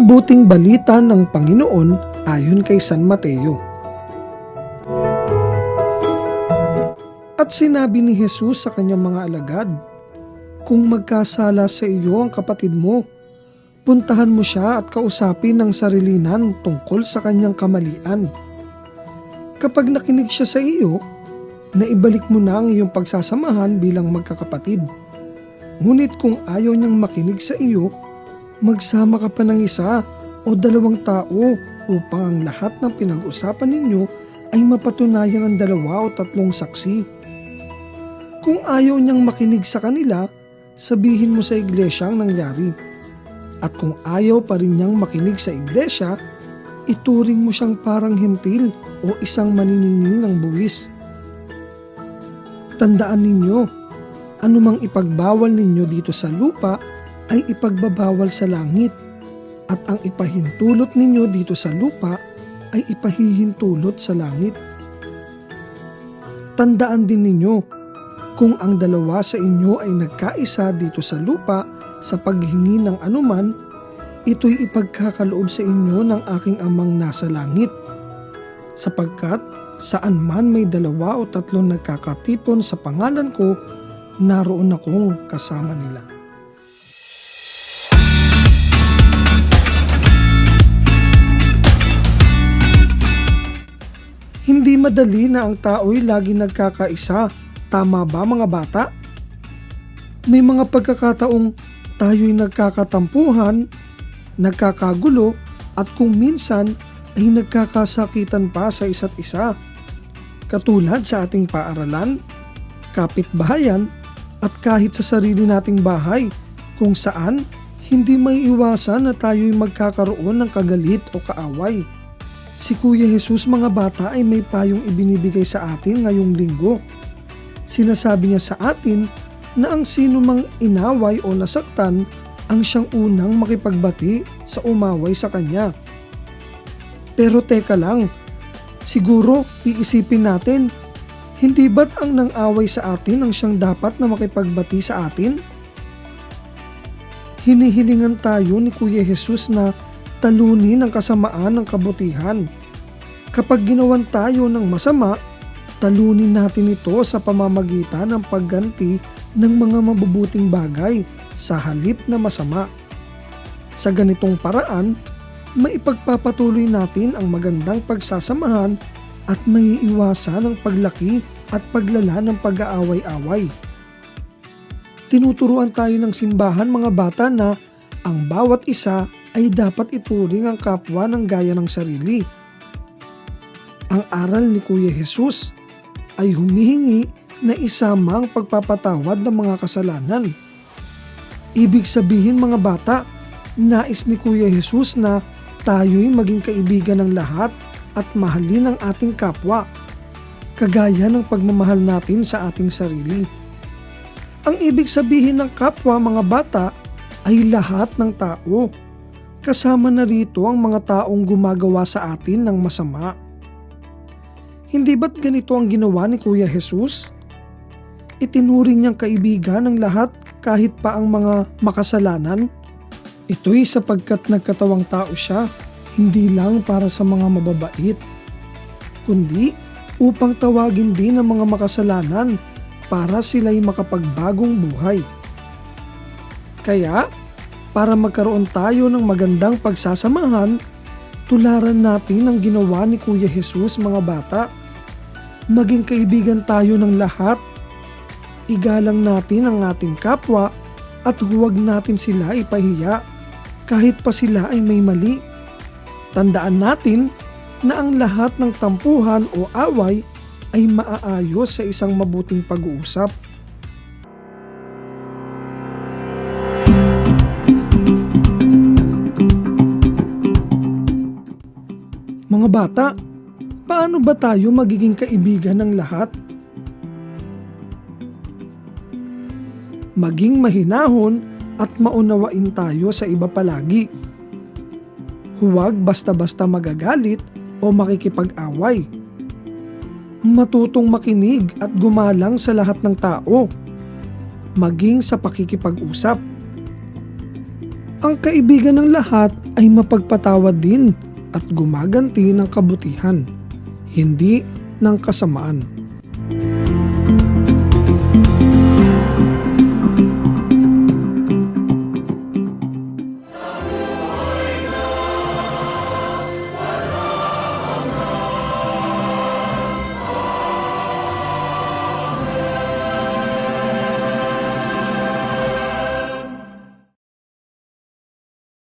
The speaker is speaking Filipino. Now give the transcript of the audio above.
mabuting balita ng Panginoon ayon kay San Mateo. At sinabi ni Jesus sa kanyang mga alagad, "Kung magkasala sa iyo ang kapatid mo, puntahan mo siya at kausapin ng sarilinan tungkol sa kanyang kamalian. Kapag nakinig siya sa iyo, naibalik mo na ang iyong pagsasamahan bilang magkakapatid. Ngunit kung ayaw niyang makinig sa iyo, magsama ka pa ng isa o dalawang tao upang ang lahat ng pinag-usapan ninyo ay mapatunayan ng 2 o 3 saksi. Kung ayaw niyang makinig sa kanila, sabihin mo sa iglesia ang nangyari. At kung ayaw pa rin niyang makinig sa iglesia, ituring mo siyang parang hentil o isang maniningil ng buwis. Tandaan ninyo, anumang ipagbawal ninyo dito sa lupa ay ipagbabawal sa langit, at ang ipahintulot ninyo dito sa lupa ay ipahihintulot sa langit. Tandaan din ninyo, kung ang 2 sa inyo ay nagkaisa dito sa lupa sa paghingi ng anuman, ito'y ipagkakaloob sa inyo ng aking amang nasa langit. Sapagkat saan man may 2 o 3 nagkakatipon sa pangalan ko, naroon akong kasama nila." Hindi madali na ang tao'y lagi nagkakaisa. Tama ba mga bata? May mga pagkakataong tayo'y nagkakatampuhan, nagkakagulo at kung minsan ay nagkakasakitan pa sa isa't isa. Katulad sa ating paaralan, kapitbahayan at kahit sa sarili nating bahay kung saan hindi may iwasan na tayo'y magkakaroon ng kagalit o kaaway. Si Kuya Jesus mga bata ay may payong ibinibigay sa atin ngayong linggo. Sinasabi niya sa atin na ang sino mang inaway o nasaktan ang siyang unang makipagbati sa umaway sa kanya. Pero teka lang, siguro iisipin natin, hindi ba't ang nang-away sa atin ang siyang dapat na makipagbati sa atin? Hinihilingan tayo ni Kuya Jesus na talunin ang kasamaan ng kabutihan. Kapag ginawan tayo ng masama, talunin natin ito sa pamamagitan ng pagganti ng mga mabubuting bagay sa halip na masama. Sa ganitong paraan, maipagpapatuloy natin ang magandang pagsasamahan at maiiwasan ang paglaki at paglala ng pag-aaway-away. Tinuturuan tayo ng simbahan mga bata na ang bawat isa ay dapat ituring ang kapwa ng gaya ng sarili. Ang aral ni Kuya Jesus ay humihingi na isama ang pagpapatawad ng mga kasalanan. Ibig sabihin mga bata, nais ni Kuya Jesus na tayo'y maging kaibigan ng lahat at mahalin ang ating kapwa, kagaya ng pagmamahal natin sa ating sarili. Ang ibig sabihin ng kapwa mga bata ay lahat ng tao. Kasama na rito ang mga taong gumagawa sa atin ng masama. Hindi ba't ganito ang ginawa ni Kuya Jesus? Itinuring niyang kaibigan ng lahat kahit pa ang mga makasalanan. Ito'y sapagkat nagkatawang tao siya, hindi lang para sa mga mababait, kundi upang tawagin din ang mga makasalanan para sila'y makapagbagong buhay. Kaya, para magkaroon tayo ng magandang pagsasamahan, tularan natin ang ginawa ni Kuya Jesus mga bata. Maging kaibigan tayo ng lahat. Igalang natin ang ating kapwa at huwag natin sila ipahiya kahit pa sila ay may mali. Tandaan natin na ang lahat ng tampuhan o away ay maaayos sa isang mabuting pag-uusap. Mga bata, paano ba tayo magiging kaibigan ng lahat? Maging mahinahon at maunawain tayo sa iba palagi. Huwag basta-basta magagalit o makikipag-away. Matutong makinig at gumalang sa lahat ng tao, maging sa pakikipag-usap. Ang kaibigan ng lahat ay mapagpatawad din at gumaganti ng kabutihan, hindi ng kasamaan.